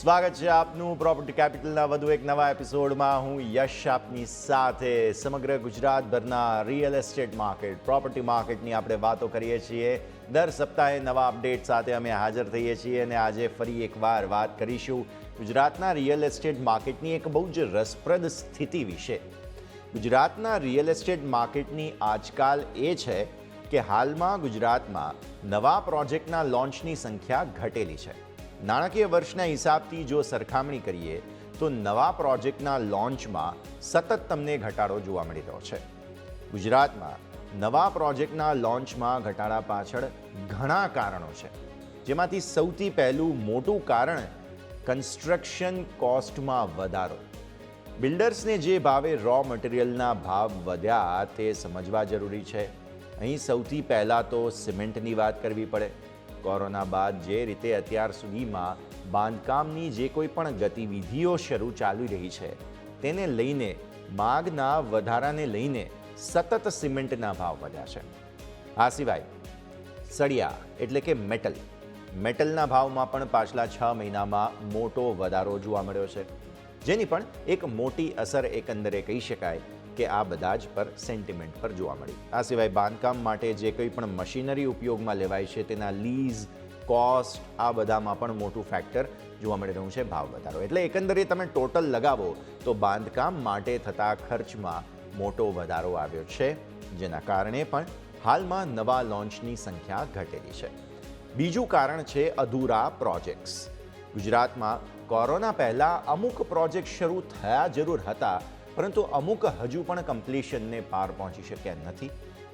સ્વાગત છે આપનું પ્રોપર્ટી કેપિટલના વધુ એક નવા એપિસોડમાં. હું યશ આપની સાથે સમગ્ર ગુજરાતભરના રિયલ એસ્ટેટ માર્કેટ, પ્રોપર્ટી માર્કેટની આપણે વાતો કરીએ છીએ. દર સપ્તાહે નવા અપડેટ સાથે અમે હાજર થઈએ છીએ અને આજે ફરી એકવાર વાત કરીશું ગુજરાતના રિયલ એસ્ટેટ માર્કેટની એક બહુ જ રસપ્રદ સ્થિતિ વિશે. ગુજરાતના રિયલ એસ્ટેટ માર્કેટની આજકાલ એ છે કે હાલમાં ગુજરાતમાં નવા પ્રોજેક્ટના લોન્ચની સંખ્યા ઘટેલી છે. નાણાકીય વર્ષના હિસાબથી જો સરખામણી કરીએ તો નવા પ્રોજેક્ટના લોન્ચમાં સતત તમને ઘટાડો જોવા મળી રહ્યો છે. ગુજરાતમાં નવા પ્રોજેક્ટના લોન્ચમાં ઘટાડા પાછળ ઘણા કારણો છે, જેમાંથી સૌથી પહેલું મોટું કારણ કન્સ્ટ્રક્શન કોસ્ટમાં વધારો. બિલ્ડર્સને જે ભાવે રો મટીરિયલના ભાવ વધ્યા તે સમજવા જરૂરી છે. અહીં સૌથી પહેલાં તો સિમેન્ટની વાત કરવી પડે. કોરોના બાદ જે રીતે અત્યાર સુધીમાં બાંધકામની જે કોઈ પણ ગતિવિધિઓ શરૂ ચાલી રહી છે તેને લઈને માંગના વધારાને લઈને સતત સિમેન્ટના ભાવ વધ્યા છે. આ સિવાય સળિયા એટલે કે મેટલના ભાવમાં પણ પાછલા 6 મહિનામાં મોટો વધારો જોવા મળ્યો છે, જેની પણ એક મોટી અસર એકંદરે કહી શકાય કે આ બધા જ પર સેન્ટિમેન્ટ પર જોવા મળી. આ સિવાય બાંધકામ માટે જે કંઈ પણ મશીનરી ઉપયોગમાં લેવાય છે તેના લીઝ, કોસ્ટ, આ બધામાં પણ મોટું ફેક્ટર જોવા મળી રહ્યું છે ભાવ વધારો. એટલે એકંદરે તમે ટોટલ લગાવો તો બાંધકામ માટે થતા ખર્ચમાં મોટો વધારો આવ્યો છે, જેના કારણે પણ હાલમાં નવા લોન્ચની સંખ્યા ઘટેલી છે. બીજું કારણ છે અધૂરા પ્રોજેક્ટ્સ. ગુજરાતમાં કોરોના પહેલાં અમુક પ્રોજેક્ટ શરૂ થયા જરૂર હતા, પરંતુ અમુક હજુ પણ કમ્પ્લીશનને પાર પહોંચી શક્યા નથી.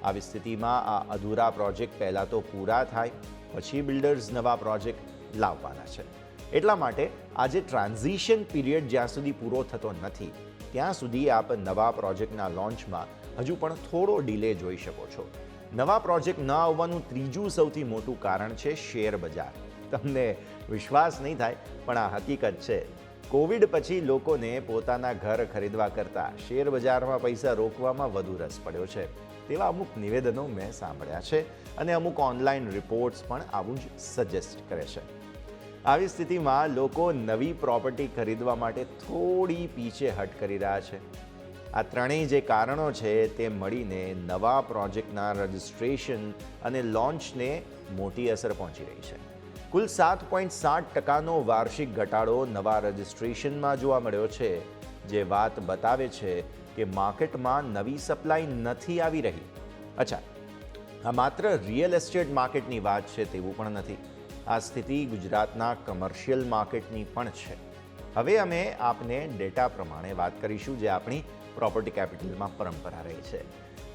આવી સ્થિતિમાં આ અધૂરા પ્રોજેક્ટ પહેલાં તો પૂરા થાય, પછી બિલ્ડર્સ નવા પ્રોજેક્ટ લાવવાના છે. એટલા માટે આજે ટ્રાન્ઝિશન પીરિયડ જ્યાં સુધી પૂરો થતો નથી ત્યાં સુધી આપ નવા પ્રોજેક્ટના લોન્ચમાં હજુ પણ થોડો ડિલે જોઈ શકો છો. નવા પ્રોજેક્ટ ન આવવાનું ત્રીજું સૌથી મોટું કારણ છે શેર બજાર. તમને વિશ્વાસ નહીં થાય, પણ આ હકીકત છે. કોવિડ પછી લોકોને પોતાના ઘર ખરીદવા કરતાં શેર બજારમાં પૈસા રોકવામાં વધુ રસ પડ્યો છે, તેવા અમુક નિવેદનો મેં સાંભળ્યા છે અને અમુક ઓનલાઈન રિપોર્ટ્સ પણ આવું જ સજેસ્ટ કરે છે. આવી સ્થિતિમાં લોકો નવી પ્રોપર્ટી ખરીદવા માટે થોડી પીછેહટ કરી રહ્યા છે. આ ત્રણેય જે કારણો છે તે મળીને નવા પ્રોજેક્ટના રજિસ્ટ્રેશન અને લોન્ચને મોટી અસર પહોંચી રહી છે. કુલ 7.7% વાર્ષિક ઘટાડો નવા રજિસ્ટ્રેશનમાં જોવા મળ્યો છે, જે વાત બતાવે છે કે માર્કેટમાં નવી સપ્લાય નથી આવી રહી. અચ્છા, આ માત્ર રિયલ એસ્ટેટ માર્કેટની વાત છે તેવું પણ નથી. આ સ્થિતિ ગુજરાતના કમર્શિયલ માર્કેટની પણ છે. હવે અમે આપને ડેટા પ્રમાણે વાત કરીશું, જે આપણી પ્રોપર્ટી કેપિટલમાં પરંપરા રહી છે.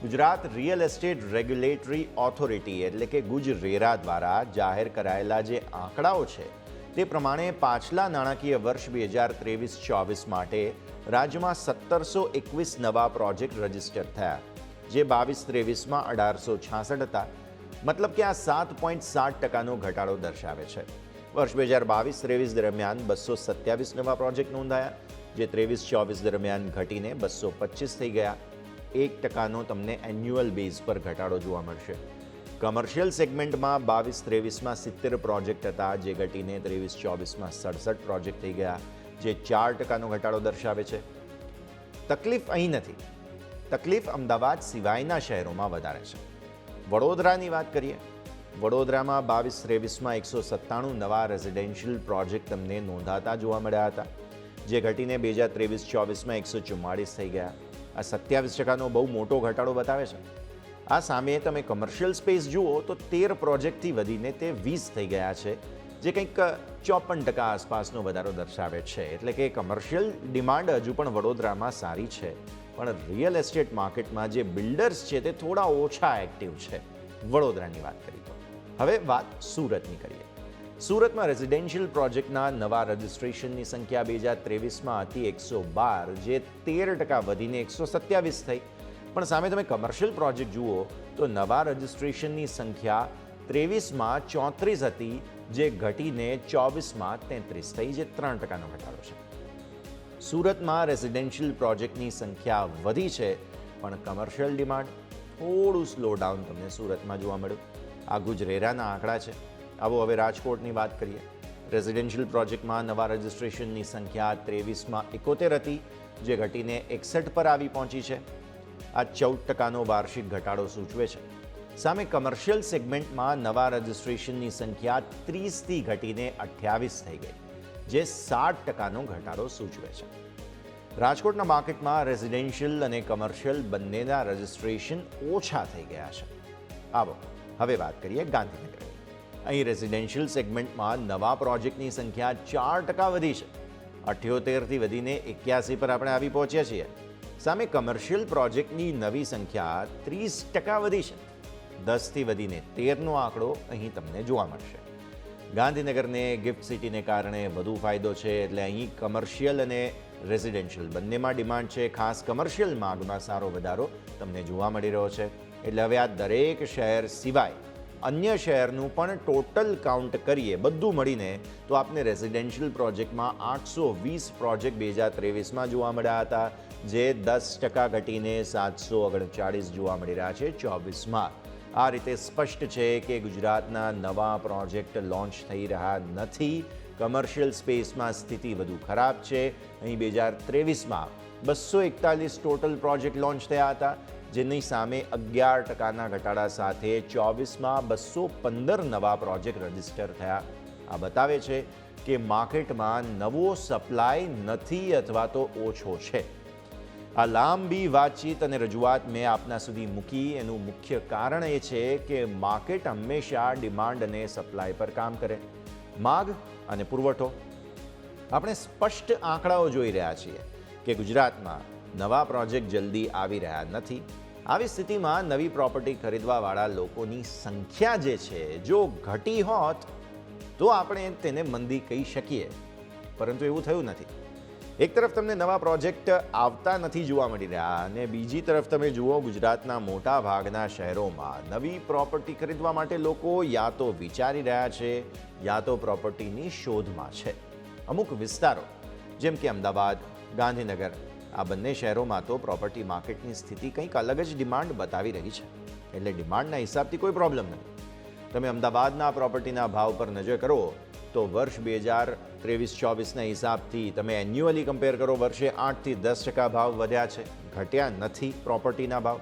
Gujarat real estate regulatory authority એટલે કે ગુજરેરા દ્વારા જાહેર કરાયેલા જે આંકડાઓ છે તે પ્રમાણે પાછલા નાણાકીય વર્ષ 2023-24 માટે રાજ્યમાં 1721 નવા પ્રોજેક્ટ રજીસ્ટર થયા, જે 22-23માં 1866 હતા. મતલબ કે આ 7.7%નો ઘટાડો દર્શાવે છે. વર્ષ 2022-23 દરમિયાન 227 નવા પ્રોજેક્ટ નોંધાયા, જે 23-24 દરમિયાન ઘટીને 225 થઈ ગયા. 1%નો તમને એન્યુઅલ બેઝ પર ઘટાડો જોવા મળશે. કમર્શિયલ સેગમેન્ટમાં 22-23માં 70 પ્રોજેક્ટ હતા, જે ઘટીને 23-24માં 67 પ્રોજેક્ટ થઈ ગયા, જે 4%નો ઘટાડો દર્શાવે છે. તકલીફ અહીં નથી. તકલીફ અમદાવાદ સિવાયના શહેરોમાં વધારે છે. વડોદરાની વાત કરીએ. વડોદરામાં 22-23માં 197 નવા રેઝિડેન્શિયલ પ્રોજેક્ટ તમને નોંધાતા જોવા મળ્યા હતા, જે ઘટીને 2023-24માં 144 થઈ ગયા. આ 27%નો બહુ મોટો ઘટાડો બતાવે છે. આ સામે તમે કમર્શિયલ સ્પેસ જુઓ તો 13 પ્રોજેક્ટથી વધીને તે 20 થઈ ગયા છે, જે કંઈક 54% આસપાસનો વધારો દર્શાવે છે. એટલે કે કમર્શિયલ ડિમાન્ડ હજુ પણ વડોદરામાં સારી છે, પણ રિયલ એસ્ટેટ માર્કેટમાં જે બિલ્ડર્સ છે તે થોડા ઓછા એક્ટિવ છે. વડોદરાની વાત કરી તો હવે વાત સુરતની કરીએ. સુરતમાં રેઝિડેન્શિયલ પ્રોજેક્ટના નવા રજિસ્ટ્રેશનની સંખ્યા 2023માં હતી 112, જે 13% વધીને 127 થઈ. પણ સામે તમે કમર્શિયલ પ્રોજેક્ટ જુઓ તો નવા રજિસ્ટ્રેશનની સંખ્યા 23માં 34 હતી, જે ઘટીને 24માં 33 થઈ, જે 3%નો ઘટાડો છે. સુરતમાં રેઝિડેન્શિયલ પ્રોજેક્ટની સંખ્યા વધી છે, પણ કમર્શિયલ ડિમાન્ડ થોડું સ્લો ડાઉન તમને સુરતમાં જોવા મળ્યું. આ ગુજરેરાના આંકડા છે. આવો હવે રાજકોટની વાત કરીએ. રેઝિડેન્શિયલ પ્રોજેક્ટમાં નવા રજિસ્ટ્રેશનની સંખ્યા 23માં 71 હતી, જે ઘટીને 61 પર આવી પહોંચી છે. આ 14% વાર્ષિક ઘટાડો સૂચવે છે. સામે કમર્શિયલ સેગમેન્ટમાં નવા રજિસ્ટ્રેશનની સંખ્યા 30થી ઘટીને 28 થઈ ગઈ, જે 60% ઘટાડો સૂચવે છે. રાજકોટના માર્કેટમાં રેઝિડેન્શિયલ અને કમર્શિયલ બંનેના રજિસ્ટ્રેશન ઓછા થઈ ગયા છે. આવો હવે વાત કરીએ ગાંધીનગરની. અહીં રેઝિડેન્શિયલ સેગમેન્ટમાં નવા પ્રોજેક્ટની સંખ્યા 4% વધી છે. 78થી વધીને 81 પર આપણે આવી પહોંચ્યા છીએ. સામે કમર્શિયલ પ્રોજેક્ટની નવી સંખ્યા 30% વધી છે. 10થી વધીને 13નો આંકડો અહીં તમને જોવા મળશે. ગાંધીનગરને ગિફ્ટ સિટીને કારણે વધુ ફાયદો છે, એટલે અહીં કમર્શિયલ અને રેઝિડેન્શિયલ બંનેમાં ડિમાન્ડ છે. ખાસ કમર્શિયલ માંગમાં સારો વધારો તમને જોવા મળી રહ્યો છે. એટલે હવે આ દરેક શહેર સિવાય અન્ય શહેરનું પણ ટોટલ કાઉન્ટ કરીએ બધું મળીને તો આપને રેઝિડેન્શિયલ પ્રોજેક્ટમાં 820 પ્રોજેક્ટ 2023માં જોવા મળ્યા હતા, જે 10% ઘટીને 739 જોવા મળી રહ્યા છે 24માં. આ રીતે સ્પષ્ટ છે કે ગુજરાતના નવા પ્રોજેક્ટ લોન્ચ થઈ રહ્યા નથી. કમર્શિયલ સ્પેસમાં સ્થિતિ વધુ ખરાબ છે. અહીં 2023માં 241 ટોટલ પ્રોજેક્ટ લોન્ચ થયા હતા, જેની સામે 11%ના ઘટાડા સાથે 24માં 215 નવા પ્રોજેક્ટ રજીસ્ટર થયા. આ બતાવે છે કે માર્કેટમાં નવો સપ્લાય નથી અથવા તો ઓછો છે. આ લાંબી વાતચીત અને રજૂઆત મેં આપના સુધી મૂકી. એનું મુખ્ય કારણ એ છે કે માર્કેટ હંમેશા ડિમાન્ડ અને સપ્લાય પર કામ કરે. માગ અને પુરવઠો. આપણે સ્પષ્ટ આંકડાઓ જોઈ રહ્યા છીએ કે ગુજરાતમાં નવા પ્રોજેક્ટ જલ્દી આવી રહ્યા નથી. આવી સ્થિતિમાં નવી પ્રોપર્ટી ખરીદવાવાળા લોકોની સંખ્યા જે છે, જો ઘટી હોત તો આપણે તેને મંદી કહી શકીએ, પરંતુ એવું થયું નથી. એક તરફ તમને નવા પ્રોજેક્ટ આવતા નથી જોવા મળી રહ્યા, અને બીજી તરફ તમે જુઓ ગુજરાતના મોટા ભાગના શહેરોમાં નવી પ્રોપર્ટી ખરીદવા માટે લોકો યા તો વિચારી રહ્યા છે યા તો પ્રોપર્ટીની શોધમાં છે. અમુક વિસ્તારો જેમ કે અમદાવાદ, ગાંધીનગર, આ બંને શહેરોમાં તો પ્રોપર્ટી માર્કેટની સ્થિતિ કંઈક અલગ જ ડિમાન્ડ બતાવી રહી છે. એટલે ડિમાન્ડના હિસાબથી કોઈ પ્રોબ્લેમ નથી. તમે અમદાવાદના પ્રોપર્ટીના ભાવ પર નજર કરો તો વર્ષ 2023-24ના હિસાબથી તમે એન્યુઅલી કમ્પેર કરો, વર્ષે 8થી 10% ભાવ વધ્યા છે, ઘટ્યા નથી પ્રોપર્ટીના ભાવ.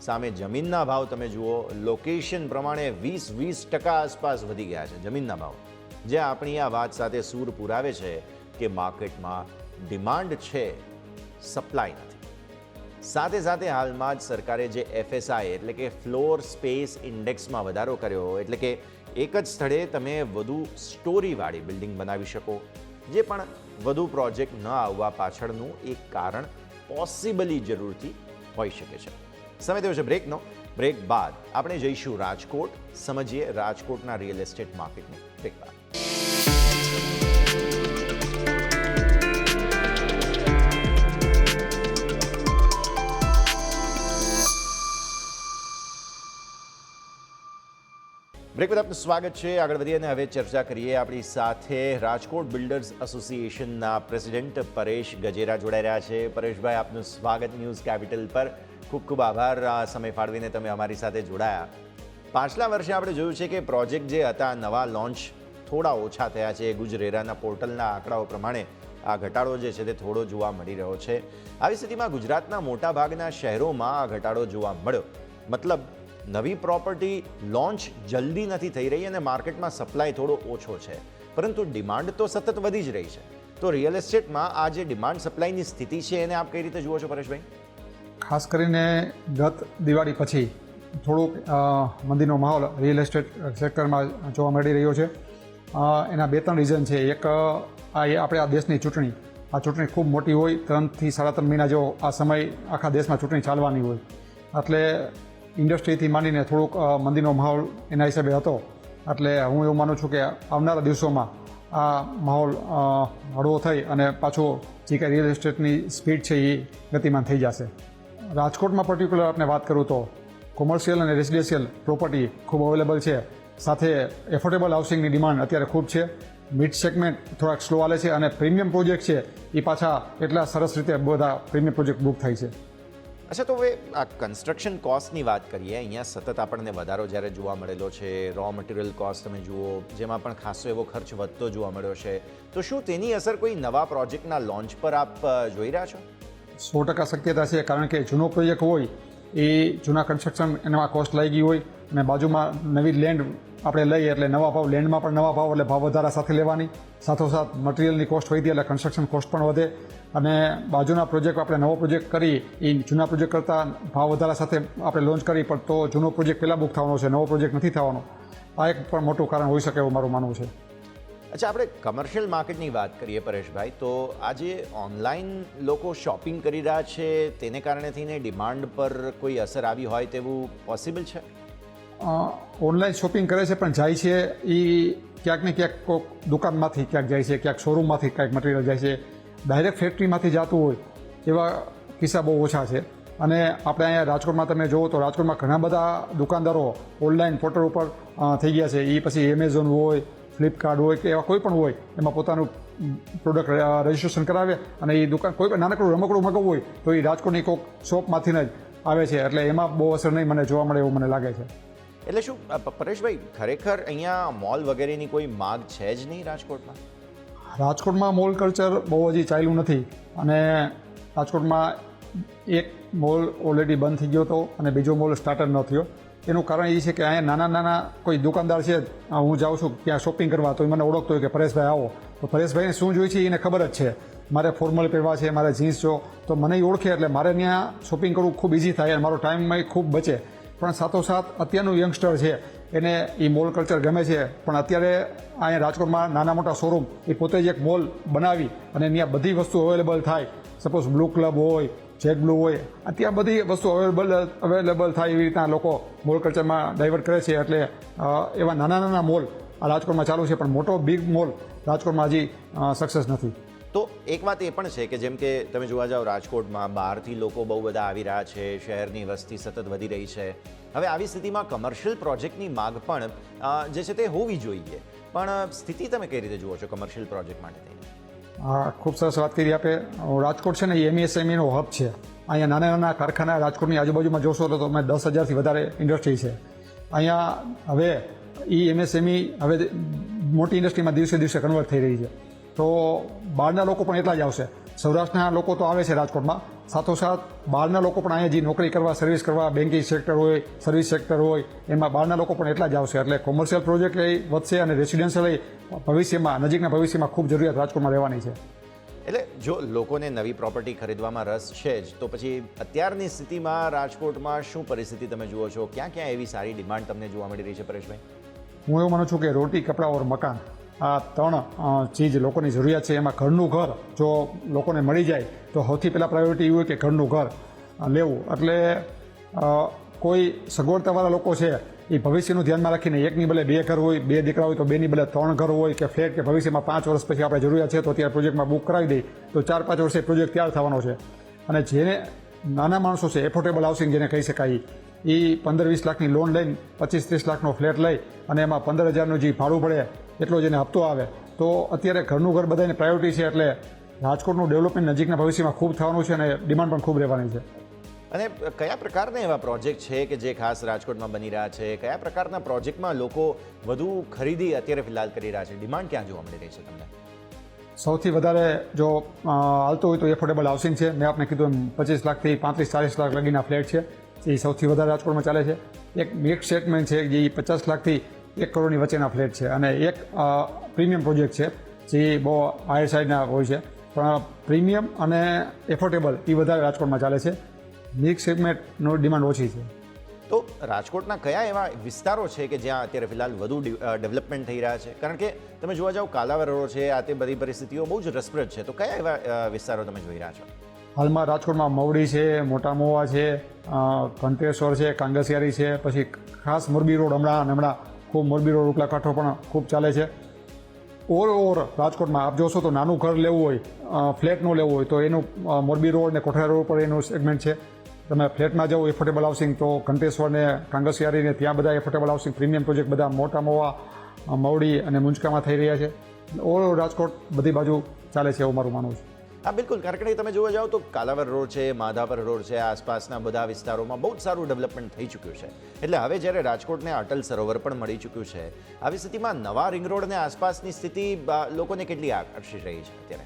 સામે જમીનના ભાવ તમે જુઓ, લોકેશન પ્રમાણે 20% આસપાસ વધી ગયા છે જમીનના ભાવ, જે આપણી આ વાત સાથે સૂર પુરાવે છે કે માર્કેટમાં ડિમાન્ડ છે, સપ્લાય નથી. સાથે સાથે હાલમાં જ સરકારે જે FSI એટલે કે ફ્લોર સ્પેસ ઇન્ડેક્સમાં વધારો કર્યો, એટલે કે એક જ સ્થળે તમે વધુ સ્ટોરીવાળી બિલ્ડિંગ બનાવી શકો, જે પણ વધુ પ્રોજેક્ટ ન આવવા પાછળનું એક કારણ પોસિબલી જરૂરથી હોઈ શકે છે. સમય થયો છે બ્રેકનો. બ્રેક બાદ આપણે જઈશું રાજકોટ, સમજીએ રાજકોટના રિયલ એસ્ટેટ માર્કેટને. બ્રેક બાદ બ્રેક બાદ આપનું સ્વાગત છે. આગળ વધીએ અને હવે ચર્ચા કરીએ. આપણી સાથે રાજકોટ બિલ્ડર્સ એસોસિએશનના પ્રેસિડેન્ટ પરેશ ગજેરા જોડાઈ રહ્યા છે. પરેશભાઈ, આપનું સ્વાગત ન્યૂઝ કેપિટલ પર. ખૂબ ખૂબ આભાર આ સમય ફાળવીને તમે અમારી સાથે જોડાયા. પાછલા વર્ષે આપણે જોયું છે કે પ્રોજેક્ટ જે હતા નવા લોન્ચ થોડા ઓછા થયા છે. ગુજરાતના પોર્ટલના આંકડાઓ પ્રમાણે આ ઘટાડો જે છે તે થોડો જોવા મળી રહ્યો છે. આવી સ્થિતિમાં ગુજરાતના મોટાભાગના શહેરોમાં આ ઘટાડો જોવા મળ્યો. મતલબ નવી પ્રોપર્ટી લોન્ચ જલ્દી નથી થઈ રહી અને માર્કેટમાં સપ્લાય થોડો ઓછો છે, પરંતુ ડિમાન્ડ તો સતત વધી જ રહી છે. તો રિયલ એસ્ટેટમાં આ જે ડિમાન્ડ સપ્લાયની સ્થિતિ છે એને આપ કઈ રીતે જુઓ છો પરેશભાઈ? ખાસ કરીને ગત દિવાળી પછી થોડુંક મંદીનો માહોલ રિયલ એસ્ટેટ સેક્ટરમાં જોવા મળી રહ્યો છે. એના 2-3 રીઝન છે. એક આપણે આ દેશની ચૂંટણી, આ ચૂંટણી ખૂબ મોટી હોય, 3 થી 3.5 મહિના જેવો આ સમય આખા દેશમાં ચૂંટણી ચાલવાની હોય, એટલે ઇન્ડસ્ટ્રીથી માંડીને થોડુંક મંદીનો માહોલ એના હિસાબે હતો. એટલે હું એવું માનું છું કે આવનારા દિવસોમાં આ માહોલ હળવો થઈ અને પાછો જે કંઈ રિયલ એસ્ટેટની સ્પીડ છે એ ગતિમાન થઈ જશે. રાજકોટમાં પર્ટિક્યુલર આપણે વાત કરું તો કોમર્શિયલ અને રેસિડેન્શિયલ પ્રોપર્ટી ખૂબ અવેલેબલ છે. સાથે એફોર્ડેબલ હાઉસિંગની ડિમાન્ડ અત્યારે ખૂબ છે. મિડ સેગમેન્ટ થોડાક સ્લો હાલે છે અને પ્રીમિયમ પ્રોજેક્ટ છે એ પાછા એટલા સરસ રીતે બધા પ્રીમિયમ પ્રોજેક્ટ બુક થાય છે. અચ્છા, તો હવે આ કન્સ્ટ્રક્શન કોસ્ટની વાત કરીએ. અહીંયા સતત આપણને વધારો જ્યારે જોવા મળેલો છે, રો મટીરિયલ કોસ્ટ તમે જુઓ, જેમાં પણ ખાસો એવો ખર્ચ વધતો જોવા મળ્યો છે, તો શું તેની અસર કોઈ નવા પ્રોજેક્ટના લોન્ચ પર આપ જોઈ રહ્યા છો? 100% શક્યતા છે, કારણ કે જૂનો પ્રોજેક્ટ હોય એ જૂના કન્સ્ટ્રક્શન એમાં કોસ્ટ લાગી ગઈ હોય અને બાજુમાં નવી લેન્ડ આપણે લઈએ એટલે નવા ભાવ, લેન્ડમાં પણ નવા ભાવ એટલે ભાવ વધારા સાથે લેવાની, સાથોસાથ મટીરિયલની કોસ્ટ વધી એટલે કન્સ્ટ્રક્શન કોસ્ટ પણ વધે અને બાજુના પ્રોજેક્ટ આપણે નવો પ્રોજેક્ટ કરી એ જૂના પ્રોજેક્ટ કરતાં ભાવ વધારા સાથે આપણે લોન્ચ કરી પણ તો જૂનો પ્રોજેક્ટ પહેલાં બુક થવાનો છે, નવો પ્રોજેક્ટ નથી થવાનો. આ એક પણ મોટું કારણ હોઈ શકે એવું મારું માનવું છે. અચ્છા, આપણે કમર્શિયલ માર્કેટની વાત કરીએ પરેશભાઈ, તો આજે ઓનલાઈન લોકો શોપિંગ કરી રહ્યા છે, તેને કારણે થઈને ડિમાન્ડ પર કોઈ અસર આવી હોય તેવું પોસિબલ છે? ઓનલાઈન શોપિંગ કરે છે પણ જાય છે એ ક્યાંક ને ક્યાંક કોઈક દુકાનમાંથી ક્યાંક જાય છે, ક્યાંક શોરૂમમાંથી ક્યાંક મટીરિયલ જાય છે. ડાયરેક્ટ ફેક્ટરીમાંથી જતું હોય એવા કિસ્સા બહુ ઓછા છે. અને આપણે અહીંયા રાજકોટમાં તમે જુઓ તો રાજકોટમાં ઘણા બધા દુકાનદારો ઓનલાઈન પોર્ટલ ઉપર થઈ ગયા છે. એ પછી એમેઝોન હોય, ફ્લિપકાર્ટ હોય કે એવા કોઈ પણ હોય એમાં પોતાનું પ્રોડક્ટ રજિસ્ટ્રેશન કરાવે અને એ દુકાન કોઈ પણ નાનકડું રમકડું મગાવવું હોય તો એ રાજકોટની કોઈક શોપમાંથી જ આવે છે. એટલે એમાં બહુ અસર નહીં મને જોવા મળે એવું મને લાગે છે. એટલે શું પરેશભાઈ, ખરેખર અહીંયા મોલ વગેરેની કોઈ માગ છે જ નહીં રાજકોટમાં? રાજકોટમાં મોલ કલ્ચર બહુ હજી ચાલ્યું નથી અને રાજકોટમાં એક મોલ ઓલરેડી બંધ થઈ ગયો હતો અને બીજો મોલ સ્ટાર્ટ ન થયો. એનું કારણ એ છે કે અહીંયા નાના નાના કોઈ દુકાનદાર છે, હું જાઉં છું ત્યાં શોપિંગ કરવા તો એ મને ઓળખતો હોય કે પરેશભાઈ આવો, તો પરેશભાઈને શું જોઈએ છે એને ખબર જ છે. મારે ફોર્મલ પહેરવા છે, મારે જીન્સ જો, તો મને એ ઓળખે એટલે મારે ત્યાં શોપિંગ કરવું ખૂબ ઇઝી થાય અને મારો ટાઈમ ખૂબ બચે. પણ સાથોસાથ અત્યારનું યંગસ્ટર છે એને એ મોલ કલ્ચર ગમે છે, પણ અત્યારે અહીંયા રાજકોટમાં નાના મોટા શોરૂમ એ પોતે જ એક મોલ બનાવી અને ત્યાં બધી વસ્તુ અવેલેબલ થાય. સપોઝ બ્લુ ક્લબ હોય, જેટ બ્લુ હોય, ત્યાં બધી વસ્તુ અવેલેબલ થાય એવી રીતના લોકો મોલ કલ્ચરમાં ડાયવર્ટ કરે છે. એટલે એવા નાના નાના મોલ આ રાજકોટમાં ચાલુ છે પણ મોટો બિગ મોલ રાજકોટમાં હજી સક્સેસ નથી. તો એક વાત એ પણ છે કે જેમ કે તમે જોવા જાઓ રાજકોટમાં બહારથી લોકો બહુ બધા આવી રહ્યા છે, શહેરની વસ્તી સતત વધી રહી છે. હવે આવી સ્થિતિમાં કમર્શિયલ પ્રોજેક્ટની માગ પણ જે છે તે હોવી જોઈએ, પણ સ્થિતિ તમે કઈ રીતે જુઓ છો કમર્શિયલ પ્રોજેક્ટ માટે થઈને? ખૂબ સરસ વાત કરી આપે. રાજકોટ છે ને એ એમએસએમઈનો હબ છે. અહીંયા નાના નાના કારખાના રાજકોટની આજુબાજુમાં જોશો તો તમે 10,000થી વધારે ઇન્ડસ્ટ્રી છે અહીંયા. હવે એ એમએસએમઈ હવે મોટી ઇન્ડસ્ટ્રીમાં દિવસે દિવસે કન્વર્ટ થઈ રહી છે. તો બહારના લોકો પણ એટલા જ આવશે. સૌરાષ્ટ્રના લોકો તો આવે છે રાજકોટમાં, સાથોસાથ બહારના લોકો પણ અહીંયા જે નોકરી કરવા, સર્વિસ કરવા, બેન્કિંગ સેક્ટર હોય, સર્વિસ સેક્ટર હોય, એમાં બહારના લોકો પણ એટલા જ આવશે. એટલે કોમર્શિયલ પ્રોજેક્ટ એ વધશે અને રેસિડેન્શિયલ ભવિષ્યમાં, નજીકના ભવિષ્યમાં ખૂબ જરૂરિયાત રાજકોટમાં રહેવાની છે. એટલે જો લોકોને નવી પ્રોપર્ટી ખરીદવામાં રસ છે જ, તો પછી અત્યારની સ્થિતિમાં રાજકોટમાં શું પરિસ્થિતિ તમે જુઓ છો? ક્યાં ક્યાં એવી સારી ડિમાન્ડ તમને જોવા મળી રહી છે પરેશભાઈ? હું એવું માનું છું કે રોટી, કપડાં ઓર મકાન, આ 3 ચીજ લોકોની જરૂરિયાત છે. એમાં ઘરનું ઘર જો લોકોને મળી જાય તો સૌથી પહેલાં પ્રાયોરિટી એ હોય કે ઘરનું ઘર લેવું. એટલે કોઈ સગવડતાવાળા લોકો છે એ ભવિષ્યનું ધ્યાનમાં રાખીને એકની બદલે 2 ઘર હોય, 2 દીકરા હોય તો 2ની બદલે 3 ઘર હોય કે ફ્લેટ, કે ભવિષ્યમાં 5 વર્ષ પછી આપણે જરૂરિયાત છે તો અત્યારે પ્રોજેક્ટમાં બુક કરાવી દઈએ તો 4-5 વર્ષે પ્રોજેક્ટ તૈયાર થવાનો છે. અને જેને નાના માણસો છે, એફોર્ડેબલ હાઉસિંગ જેને કહી શકાય, એ 15-20 લાખની લોન લઈને 25-30 લાખનો ફ્લેટ લઈ અને એમાં 15,000નું જે ભાડું પડે એટલો જેને હપ્તો આવે, તો અત્યારે ઘરનું ઘર બધાની પ્રાયોરિટી છે. એટલે રાજકોટનું ડેવલપમેન્ટ નજીકના ભવિષ્યમાં ખૂબ થવાનું છે અને ડિમાન્ડ પણ ખૂબ રહેવાની છે. અને કયા પ્રકારના એવા પ્રોજેક્ટ છે કે જે ખાસ રાજકોટમાં બની રહ્યા છે? કયા પ્રકારના પ્રોજેક્ટમાં લોકો વધુ ખરીદી અત્યારે ફિલહાલ કરી રહ્યા છે? ડિમાન્ડ ક્યાં જોવા મળી રહી છે તમને? સૌથી વધારે જો હાલતું હોય તો એફોર્ડેબલ હાઉસિંગ છે. મેં આપને કીધું એમ 25 લાખથી 35-40 લાખ લગીના ફ્લેટ છે, એ સૌથી વધારે રાજકોટમાં ચાલે છે. એક મિક્સ સેગમેન્ટ છે જે 50 લાખથી 1 કરોડની વચ્ચેના ફ્લેટ છે અને એક પ્રીમિયમ પ્રોજેક્ટ છે જે બહુ હાયર સાઇડના હોય છે. પણ પ્રીમિયમ અને એફોર્ડેબલ એ વધારે રાજકોટમાં ચાલે છે. મિક્સ સેગમેન્ટનો ડિમાન્ડ ઓછી છે. તો રાજકોટના કયા એવા વિસ્તારો છે કે જ્યાં અત્યારે ફિલહાલ વધુ ડેવલપમેન્ટ થઈ રહ્યા છે? કારણ કે તમે જોવા જાઓ કાલાવડ રોડ છે, આ તે બધી પરિસ્થિતિઓ બહુ જ રસપ્રદ છે, તો કયા એવા વિસ્તારો તમે જોઈ રહ્યા છો? હાલમાં રાજકોટમાં મવડી છે, મોટા મોવા છે, ઘંટેશ્વર છે, કાંગસિયારી છે, પછી ખાસ મોરબી રોડ હમણાં ખૂબ મોરબી રોડ ઉપલા કાંઠો પણ ખૂબ ચાલે છે. ઓવર રાજકોટમાં આપ જોશો તો નાનું ઘર લેવું હોય, ફ્લેટનું લેવું હોય તો એનું મોરબી રોડ ને કોઠારા રોડ પર એનું સેગમેન્ટ છે. તમે ફ્લેટમાં જાઓ એફોર્ડેબલ હાઉસિંગ તો ઘંટેશ્વર ને કાંગસિયારી ને ત્યાં બધા એફોર્ડેબલ હાઉસિંગ પ્રીમિયમ પ્રોજેક્ટ બધા મોટા મોવા, મવડી અને મુંજકામાં થઈ રહ્યા છે. ઓવર રાજકોટ બધી બાજુ ચાલે છે એવું મારું માનવું છે. હા બિલકુલ, કારણ કે તમે જોવા જાઓ તો કાલાવર રોડ છે, માધાપર રોડ છે, આસપાસના બધા વિસ્તારોમાં બહુ જ સારું ડેવલપમેન્ટ થઈ ચૂક્યું છે. એટલે હવે જ્યારે રાજકોટને અટલ સરોવર પણ મળી ચૂક્યું છે, આવી સ્થિતિમાં નવા રિંગ રોડને આસપાસની સ્થિતિ લોકોને કેટલી આકર્ષી રહી છે અત્યારે?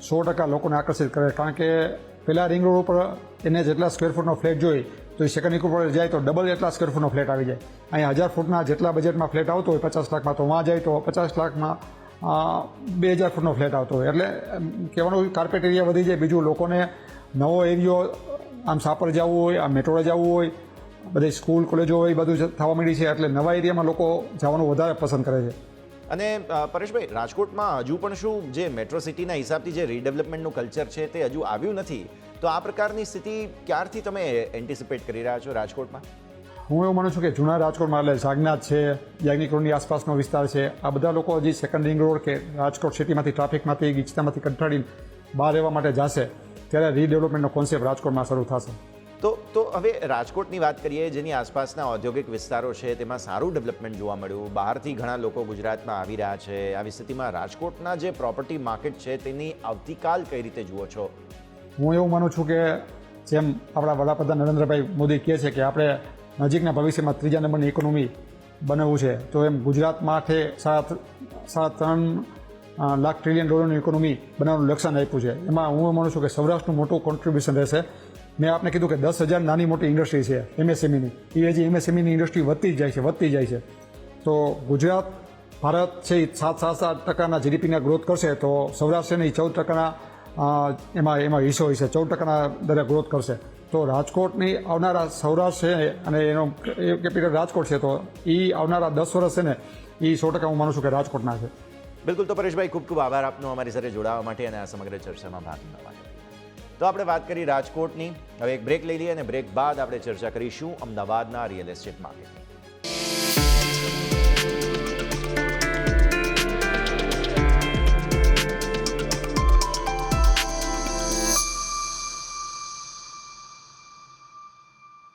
100% લોકોને આકર્ષિત કરે, કારણ કે પહેલાં રિંગ રોડ ઉપર એને જેટલા સ્ક્વેર ફૂટનો ફ્લેટ જોઈએ તો એ સેકન્ડ ઉપર જાય તો ડબલ એટલા સ્ક્વેર ફૂટનો ફ્લેટ આવી જાય. અહીંયા 1000 ફૂટના જેટલા બજેટમાં ફ્લેટ આવતો હોય 50 લાખમાં, તો વहाँ જાય તો 50 લાખમાં 2000 ફૂટનો ફ્લેટ આવતો હોય. એટલે કહેવાનું કાર્પેટ એરિયા વધી જાય. બીજું લોકોને નવો એરિયો આમ સાપર જવું હોય, આમ મેટ્રોડે જવું હોય, બધી સ્કૂલ કોલેજો હોય, બધું થવા માંડી છે. એટલે નવા એરિયામાં લોકો જવાનું વધારે પસંદ કરે છે. અને પરેશભાઈ, રાજકોટમાં હજુ પણ શું જે મેટ્રો સિટીના હિસાબથી જે રીડેવલપમેન્ટનું કલ્ચર છે તે હજુ આવ્યું નથી, તો આ પ્રકારની સ્થિતિ ક્યારથી તમે એન્ટિસિપેટ કરી રહ્યા છો રાજકોટમાં? હું એવું માનું છું કે જૂના રાજકોટમાં એટલે સાગનાથ છે, યાજ્ઞિક રોડની આસપાસનો વિસ્તાર છે, આ બધા લોકો હજી સેકન્ડ રિંગ રોડ કે રાજકોટ સિટીમાંથી ટ્રાફિકમાંથી ગીચતામાંથી કંટાળીને બહાર રહેવા માટે જશે, ત્યારે રીડેવલપમેન્ટનો કોન્સેપ્ટ રાજકોટમાં શરૂ થશે. તો હવે રાજકોટની વાત કરીએ, જેની આસપાસના ઔદ્યોગિક વિસ્તારો છે તેમાં સારું ડેવલપમેન્ટ જોવા મળ્યું. બહારથી ઘણા લોકો ગુજરાતમાં આવી રહ્યા છે. આવી સ્થિતિમાં રાજકોટના જે પ્રોપર્ટી માર્કેટ છે તેની આવતીકાલ કઈ રીતે જુઓ છો? હું એવું માનું છું કે જેમ આપણા વડાપ્રધાન નરેન્દ્રભાઈ મોદી કહે છે કે આપણે નજીકના ભવિષ્યમાં 3જા નંબરની ઇકોનોમી બનાવવું છે, તો એમ ગુજરાતમાં 3.5 લાખ ટ્રિલિયન ડોલરની ઇકોનોમી બનાવવાનું લક્ષ્ય આપ્યું છે. એમાં હું માનું છું કે સૌરાષ્ટ્રનું મોટું કોન્ટ્રીબ્યુશન રહેશે. મેં આપને કીધું કે 10,000 નાની મોટી ઇન્ડસ્ટ્રી છે એમએસએમઈની, એ હજી એમએસએમઈની ઇન્ડસ્ટ્રી વધતી જ જાય છે. તો ગુજરાત ભારત છે એ 7.7% જીડીપીના ગ્રોથ કરશે, તો સૌરાષ્ટ્ર છે ને એ 14% એમાં હિસ્સો હોય છે, 14% દરે ગ્રોથ કરશે. તો રાજકોટની આવનારા સૌરાષ્ટ્ર છે અને એનો કેપિટલ રાજકોટ છે, તો એ આવનારા 10 વર્ષ છે ને એ 100% હું માનું છું કે રાજકોટના છે. બિલકુલ. તો પરેશભાઈ, ખૂબ ખૂબ આભાર આપનો અમારી સાથે જોડાવા માટે અને આ સમગ્ર ચર્ચામાં ભાગ લેવા માટે. તો આપણે વાત કરી રાજકોટની. હવે એક બ્રેક લઈ લઈએ અને બ્રેક બાદ આપણે ચર્ચા કરીશું અમદાવાદના રિયલ એસ્ટેટ માર્કેટની.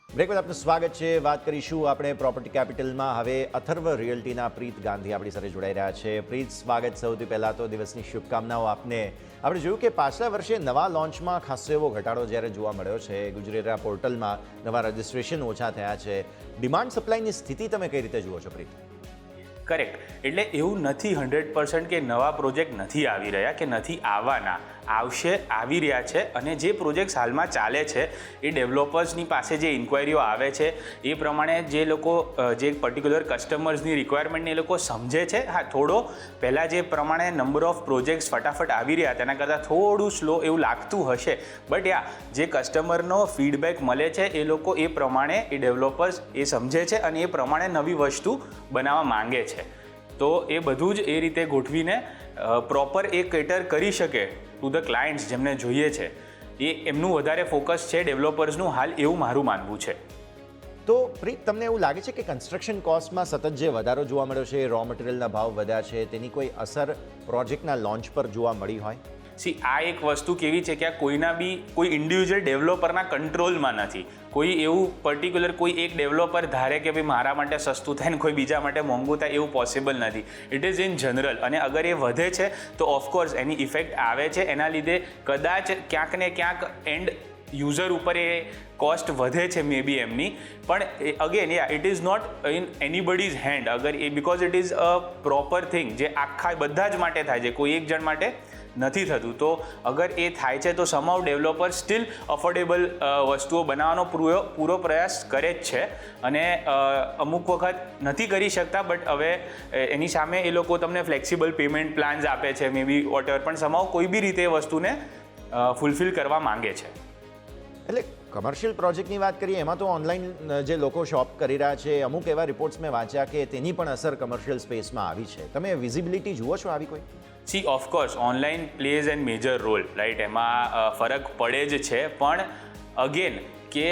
બ્રેક બાદ આપનું સ્વાગત છે. વાત કરીશું આપણે પ્રોપર્ટી કેપિટલમાં. હવે અથર્વ રિયલ્ટીના પ્રીત ગાંધી આપણી સાથે જોડાઈ રહ્યા છે. પ્રીત, સ્વાગત. સૌથી પહેલાં તો દિવસની શુભકામનાઓ આપને. આપણે જોયું કે પાછલા વર્ષે નવા લોન્ચમાં ખાસો એવો ઘટાડો જ્યારે જોવા મળ્યો છે. ગુજરેરા પોર્ટલમાં નવા રજિસ્ટ્રેશન ઓછા થયા છે. ડિમાન્ડ સપ્લાયની સ્થિતિ તમે કઈ રીતે જુઓ છો પ્રીત? કરેક્ટ. એટલે એવું નથી 100% કે નવા પ્રોજેક્ટ નથી આવી રહ્યા કે નથી આવવાના. આવશે, આવી રહ્યા છે. અને જે પ્રોજેક્ટ્સ હાલમાં ચાલે છે એ ડેવલપર્સની પાસે જે ઇન્ક્વાયરીઓ આવે છે એ પ્રમાણે જે લોકો જે પર્ટિક્યુલર કસ્ટમર્સની રિક્વાયરમેન્ટને એ લોકો સમજે છે. હા, થોડો પહેલાં જે પ્રમાણે નંબર ઓફ પ્રોજેક્ટ્સ ફટાફટ આવી રહ્યા તેના કરતાં થોડું સ્લો એવું લાગતું હશે, બટ જે કસ્ટમરનો ફીડબેક મળે છે એ લોકો એ પ્રમાણે એ ડેવલપર્સ એ સમજે છે અને એ પ્રમાણે નવી વસ્તુ બનાવવા માંગે છે. તો એ બધું જ એ રીતે ગોઠવીને પ્રોપર એ કેટર કરી શકે ટુ ધ ક્લાયન્ટ્સ જેમને જોઈએ છે. એ એમનું વધારે ફોકસ છે ડેવલપર્સનું હાલ, એવું મારું માનવું છે. તો પ્રીત, તમને એવું લાગે છે કે કન્સ્ટ્રક્શન કોસ્ટમાં સતત જે વધારો જોવા મળ્યો છે, રો મટીરિયલના ભાવ વધ્યા છે, તેની કોઈ અસર પ્રોજેક્ટના લોન્ચ પર જોવા મળી હોય? આ એક વસ્તુ કેવી છે કે આ કોઈ ઇન્ડિવિજ્યુઅલ ડેવલપરના કંટ્રોલમાં નથી. કોઈ એવું પર્ટિક્યુલર કોઈ એક ડેવલપર ધારે કે ભાઈ મારા માટે સસ્તું થાય ને કોઈ બીજા માટે મોંઘું થાય, એવું પોસિબલ નથી. It is in general. અને અગર એ વધે છે તો ઓફકોર્સ એની ઇફેક્ટ આવે છે. એના લીધે કદાચ ક્યાંક ને ક્યાંક એન્ડ યુઝર ઉપર એ કોસ્ટ વધે છે મે બી એમની, પણ again it is not in anybody's hand. અગર એ because it is a proper thing જે આખા બધા જ માટે થાય છે, કોઈ એક જણ માટે નથી થતું. તો અગર એ થાય છે તો સમાવ ડેવલપર સ્ટીલ અફોર્ડેબલ વસ્તુઓ બનાવવાનો પૂરો પ્રયાસ કરે જ છે. અને અમુક વખત નથી કરી શકતા, બટ હવે એની સામે એ લોકો તમને ફ્લેક્સિબલ પેમેન્ટ પ્લાન્સ આપે છે, મે બી વોટએવર, પણ સમાવ કોઈ બી રીતે વસ્તુને ફૂલફિલ કરવા માંગે છે. એટલે કમર્શિયલ પ્રોજેક્ટની વાત કરીએ, એમાં તો ઓનલાઈન જે લોકો શોપ કરી રહ્યા છે, અમુક એવા રિપોર્ટ્સ મેં વાંચ્યા કે તેની પણ અસર કમર્શિયલ સ્પેસમાં આવી છે. તમે વિઝિબિલિટી જુઓ છો આવી કોઈ? Of course online plays and major role, right. એમાં ફરક પડે જ છે. પણ અગેન કે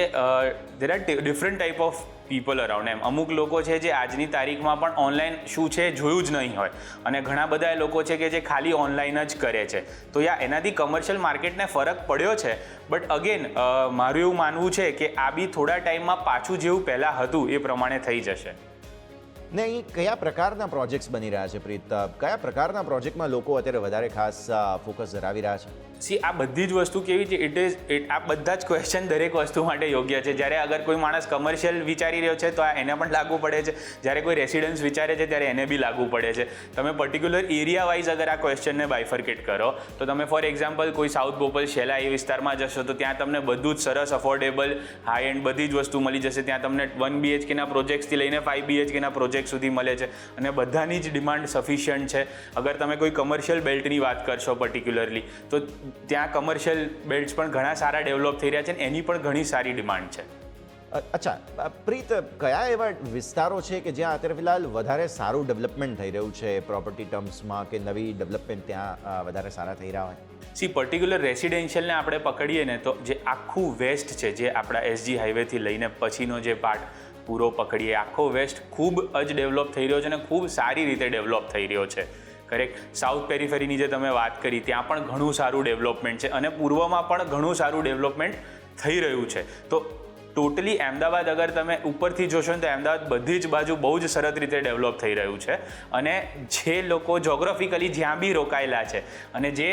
there are different type of people around. એમ અમુક લોકો છે જે આજની તારીખમાં પણ ઓનલાઈન શું છે જોયું જ નહીં હોય, અને ઘણા બધા લોકો છે કે જે ખાલી ઓનલાઈન જ કરે છે. તો એનાથી કમર્શિયલ માર્કેટને ફરક પડ્યો છે. બટ અગેન મારું એવું માનવું છે કે આ બી થોડા ટાઈમમાં પાછું જેવું પહેલાં હતું એ પ્રમાણે થઈ જશે. ને અહીં કયા પ્રકારના પ્રોજેક્ટ્સ બની રહ્યા છે પ્રીત? કયા પ્રકારના પ્રોજેક્ટમાં લોકો અત્યારે વધારે ખાસ ફોકસ ધરાવી રહ્યા છે? સી આ બધી જ વસ્તુ કેવી છે આ બધા જ ક્વેશ્ચન દરેક વસ્તુ માટે યોગ્ય છે. જ્યારે અગર કોઈ માણસ કમર્શિયલ વિચારી રહ્યો છે તો એને પણ લાગુ પડે છે, જ્યારે કોઈ રેસિડન્સ વિચારે છે ત્યારે એને બી લાગુ પડે છે. તમે પર્ટિક્યુલર એરિયા વાઇઝ અગર આ ક્વેશ્ચનને બાયફર્કેટ કરો તો તમે ફોર એક્ઝામ્પલ કોઈ સાઉથ બોપલ શેલા એ વિસ્તારમાં જશો તો ત્યાં તમને બધું જ સરસ અફોર્ડેબલ હાઈ એન્ડ બધી જ વસ્તુ મળી જશે. ત્યાં તમને 1 BHKના પ્રોજેક્ટ્સથી લઈને 5 BHKના પ્રોજેક્ટ સુધી મળે છે અને બધાની જ ડિમાન્ડ સફિશિયન્ટ છે. અગર તમે કોઈ કમર્શિયલ બેલ્ટની વાત કરશો પર્ટિક્યુલરલી તો ત્યાં કમર્શિયલ બેલ્ટ્સ પણ ઘણા સારા ડેવલપ થઈ રહ્યા છે અને એની પણ ઘણી સારી ડિમાન્ડ છે. અચ્છા પ્રીત, કયા એવા વિસ્તારો છે કે જ્યાં અત્યારે ફિલહાલ વધારે સારું ડેવલપમેન્ટ થઈ રહ્યું છે પ્રોપર્ટી ટર્મ્સમાં, કે નવી ડેવલપમેન્ટ ત્યાં વધારે સારા થઈ રહ્યા હોય? સી પર્ટિક્યુલર રેસિડેન્શિયલને આપણે પકડીએ ને તો જે આખું વેસ્ટ છે, જે આપણા SG હાઈવેથી લઈને પછીનો જે પાર્ટ પૂરો પકડીએ, આખો વેસ્ટ ખૂબ જ ડેવલપ થઈ રહ્યો છે અને ખૂબ સારી રીતે ડેવલપ થઈ રહ્યો છે. કરેક્ટ. સાઉથ પેરીફેરીની જે તમે વાત કરી ત્યાં પણ ઘણું સારું ડેવલપમેન્ટ છે અને પૂર્વમાં પણ ઘણું સારું ડેવલપમેન્ટ થઈ રહ્યું છે. તો ટોટલી અમદાવાદ અગર તમે ઉપરથી જોશો ને તો અમદાવાદ બધી જ બાજુ બહુ જ સરસ રીતે ડેવલપ થઈ રહ્યું છે અને જે લોકો જોગ્રાફિકલી જ્યાં બી રોકાયેલા છે અને જે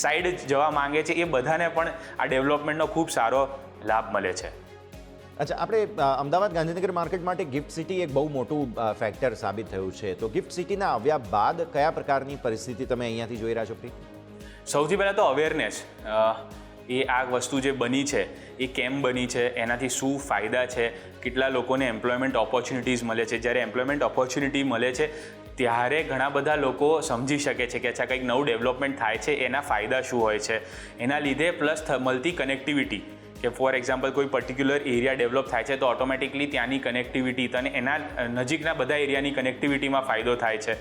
સાઈડ જવા માંગે છે એ બધાને પણ આ ડેવલપમેન્ટનો ખૂબ સારો લાભ મળે છે. અચ્છા, આપણે અમદાવાદ ગાંધીનગર માર્કેટ માટે ગિફ્ટ સિટી એક બહુ મોટું ફેક્ટર સાબિત થયું છે. તો ગિફ્ટ સિટીના આવ્યા બાદ કયા પ્રકારની પરિસ્થિતિ તમે અહીંયાથી જોઈ રહ્યા છો પ્રીત? સૌથી પહેલાં તો અવેરનેસ. એ આ વસ્તુ જે બની છે એ કેમ બની છે, એનાથી શું ફાયદા છે, કેટલા લોકોને એમ્પ્લોયમેન્ટ ઓપોર્ચ્યુનિટીઝ મળે છે. જ્યારે એમ્પ્લોયમેન્ટ ઓપોર્ચ્યુનિટી મળે છે ત્યારે ઘણા બધા લોકો સમજી શકે છે કે અચ્છા કંઈક નવું ડેવલપમેન્ટ થાય છે, એના ફાયદા શું હોય છે. એના લીધે પ્લસ મળતી કનેક્ટિવિટી, કે ફોર એક્ઝામ્પલ કોઈ પર્ટિક્યુલર એરિયા ડેવલપ થાય છે તો ઓટોમેટિકલી ત્યાંની કનેક્ટિવિટી અને એના નજીકના બધા એરિયાની કનેક્ટિવિટીમાં ફાયદો થાય છે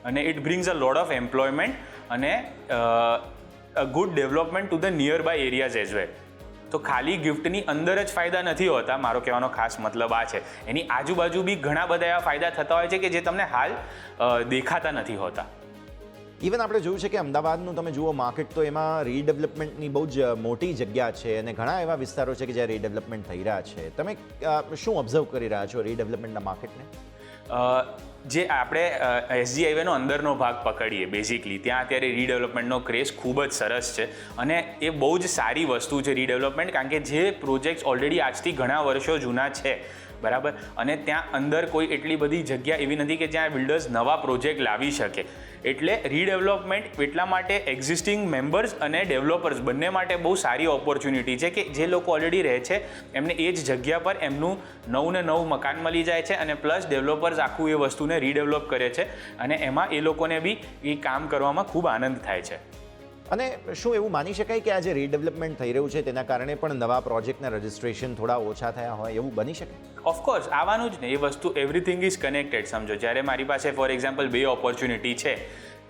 અને it brings a lot of employment અને a good development to the nearby areas as well. તો ખાલી ગિફ્ટની અંદર જ ફાયદા નથી હોતા, મારો કહેવાનો ખાસ મતલબ આ છે. એની આજુબાજુ બી ઘણા બધા એવા ફાયદા થતા હોય છે કે જે તમને હાલ દેખાતા નથી હોતા. ઇવન આપણે જોયું છે કે અમદાવાદનું તમે જુઓ માર્કેટ તો એમાં રીડેવલપમેન્ટની બહુ જ મોટી જગ્યા છે અને ઘણા એવા વિસ્તારો છે કે જ્યાં રીડેવલપમેન્ટ થઈ રહ્યા છે. તમે શું ઓબ્ઝર્વ કરી રહ્યા છો રીડેવલપમેન્ટના માર્કેટને? જે આપણે SG હાઈવેનો અંદરનો ભાગ પકડીએ બેઝિકલી ત્યાં અત્યારે રીડેવલપમેન્ટનો ક્રેઝ ખૂબ જ સરસ છે અને એ બહુ જ સારી વસ્તુ છે રીડેવલપમેન્ટ, કારણ કે જે પ્રોજેક્ટ્સ ઓલરેડી આજથી ઘણા વર્ષો જૂના છે બરાબર, અને ત્યાં અંદર કોઈ એટલી બધી જગ્યા એવી નથી કે જ્યાં બિલ્ડર્સ નવા પ્રોજેક્ટ લાવી શકે. એટલે રીડેવલપમેન્ટ એટલા માટે એક્ઝિસ્ટિંગ મેમ્બર્સ અને ડેવલપર્સ બંને માટે બહુ સારી ઓપોર્ચ્યુનિટી છે કે જે લોકો ઓલરેડી રહે છે એમને એ જ જગ્યા પર એમનું નવું ને નવું મકાન મળી જાય છે અને પ્લસ ડેવલપર્સ આખું એ વસ્તુને રીડેવલપ કરે છે અને એમાં એ લોકોને બી એ કામ કરવામાં ખૂબ આનંદ થાય છે. અને શું એવું માની શકાય કે આ જે રીડેવલપમેન્ટ થઈ રહ્યું છે તેના કારણે પણ નવા પ્રોજેક્ટના રજિસ્ટ્રેશન થોડા ઓછા થયા હોય એવું બની શકે? ઓફકોર્સ આવવાનું જ ને, એ વસ્તુ એવરીથિંગ ઇઝ કનેક્ટેડ. સમજો જ્યારે મારી પાસે ફોર એક્ઝામ્પલ 2 ઓપોર્ચ્યુનિટી છે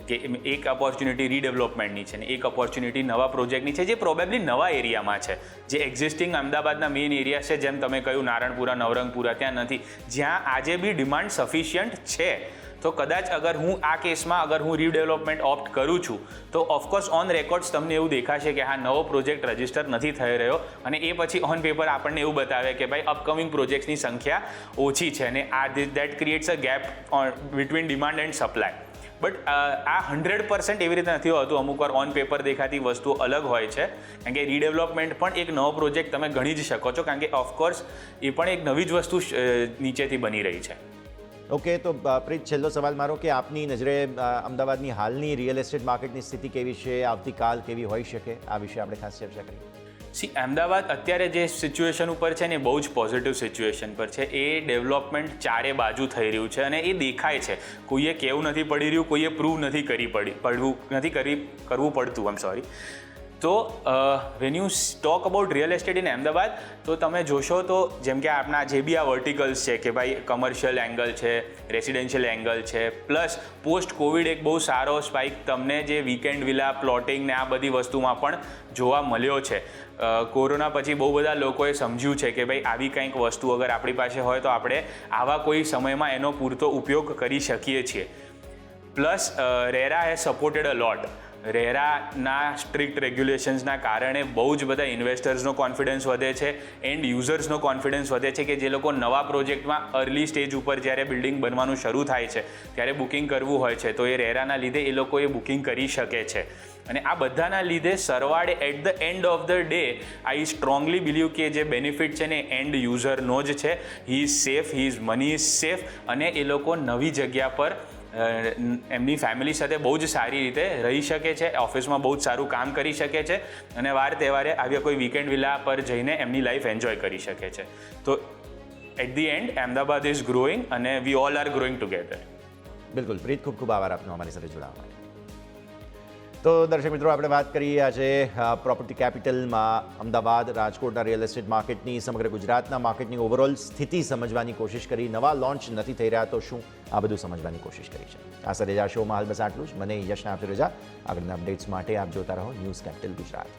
કે એક ઓપોર્ચ્યુનિટી રીડેવલપમેન્ટની છે ને એક ઓપોર્ચ્યુનિટી નવા પ્રોજેક્ટની છે જે પ્રોબેબલી નવા એરિયામાં છે, જે એક્ઝિસ્ટિંગ અમદાવાદના મેઇન એરિયા છે જેમ તમે કહ્યું નારણપુરા, નવરંગપુરા, ત્યાં નથી, જ્યાં આજે બી ડિમાન્ડ સફિશિયન્ટ છે. તો કદાચ અગર હું આ કેસમાં અગર હું રીડેવલપમેન્ટ ઓપ્ટ કરું છું તો ઓફકોર્સ ઓન રેકોર્ડ્સ તમને એવું દેખાશે કે હા નવો પ્રોજેક્ટ રજિસ્ટર નથી થઈ રહ્યો અને એ પછી ઓન પેપર આપણને એવું બતાવે કે ભાઈ અપકમિંગ પ્રોજેક્ટ્સની સંખ્યા ઓછી છે અને આ that creates a gap between demand and supply. But આ 100% એવી રીતે નથી હોતું. અમુક વાર ઓન પેપર દેખાતી વસ્તુઓ અલગ હોય છે, કારણ કે રીડેવલપમેન્ટ પણ એક નવો પ્રોજેક્ટ તમે ગણી જ શકો છો, કારણ કે ઓફકોર્સ એ પણ એક નવી જ વસ્તુ નીચેથી બની રહી છે. ઓકે, તો પ્રીત, છેલ્લો સવાલ મારો કે આપની નજરે અમદાવાદની હાલની રિયલ એસ્ટેટ માર્કેટની સ્થિતિ કેવી છે, આવતીકાલ કેવી હોઈ શકે, આ વિશે આપણે ખાસ ચર્ચા કરીએ. અમદાવાદ અત્યારે જે સિચ્યુએશન ઉપર છે ને એ બહુ જ પોઝિટિવ સિચ્યુએશન પર છે. એ ડેવલપમેન્ટ ચારે બાજુ થઈ રહ્યું છે અને એ દેખાય છે. કોઈએ કહેવું નથી પડી રહ્યું, કોઈએ પ્રૂવ નથી કરવું પડતું. તો when you talk about real estate in Ahmedabad તો તમે જોશો તો જેમ કે આપણા જે બી આ વર્ટિકલ્સ છે કે ભાઈ કમર્શિયલ એંગલ છે, રેસિડેન્શિયલ એંગલ છે, પ્લસ પોસ્ટ કોવિડ એક બહુ સારો સ્પાઇક તમને જે વીકેન્ડ વિલા પ્લોટિંગ ને આ બધી વસ્તુમાં પણ જોવા મળ્યો છે. કોરોના પછી બહુ બધા લોકોએ સમજ્યું છે કે ભાઈ આવી કંઈક વસ્તુ અગર આપણી પાસે હોય તો આપણે આવા કોઈ સમયમાં એનો પૂરતો ઉપયોગ કરી શકીએ છીએ. Plus RERA has supported a lot. રેરાના સ્ટ્રિક્ટ રેગ્યુલેશન્સના કારણે બહુ જ બધા ઇન્વેસ્ટર્સનો કોન્ફિડન્સ વધે છે, એન્ડ યુઝર્સનો કોન્ફિડન્સ વધે છે કે જે લોકો નવા પ્રોજેક્ટમાં અર્લી સ્ટેજ ઉપર જ્યારે બિલ્ડિંગ બનવાનું શરૂ થાય છે ત્યારે બુકિંગ કરવું હોય છે તો એ રેરાના લીધે એ લોકો એ બુકિંગ કરી શકે છે. અને આ બધાના લીધે સરવાળે at the end of the day I strongly believe કે જે બેનિફિટ છે ને એન્ડ યુઝરનો જ છે. He is safe, he is money is safe, અને એ લોકો નવી જગ્યા પર એમની ફેમિલી સાથે બહુ જ સારી રીતે રહી શકે છે, ઓફિસમાં બહુ જ સારું કામ કરી શકે છે, અને વાર તહેવારે આવ્યા કોઈ વીકેન્ડ વિલા પર જઈને એમની લાઈફ એન્જોય કરી શકે છે. તો at the end Ahmedabad is growing અને we all are growing together. બિલકુલ પ્રીત, ખૂબ ખૂબ આભાર આપનો અમારી સાથે જોડાવા માટે. તો દર્શક મિત્રો, આપણે વાત કરી આજે પ્રોપર્ટી કેપિટલમાં અમદાવાદ, રાજકોટના રિયલ એસ્ટેટ માર્કેટની, સમગ્ર ગુજરાતના માર્કેટની ઓવરઓલ સ્થિતિ સમજવાની કોશિશ કરી. નવા લોન્ચ નથી થઈ રહ્યા તો શું, આ બધું સમજવાની કોશિશ કરી છે. આ સાથે જ આ શોમાં હાલ બસ આટલું જ. મને યશના આપતી રજા. આગળના અપડેટ્સ માટે આપ જોતા રહો ન્યૂઝ કેપિટલ ગુજરાત.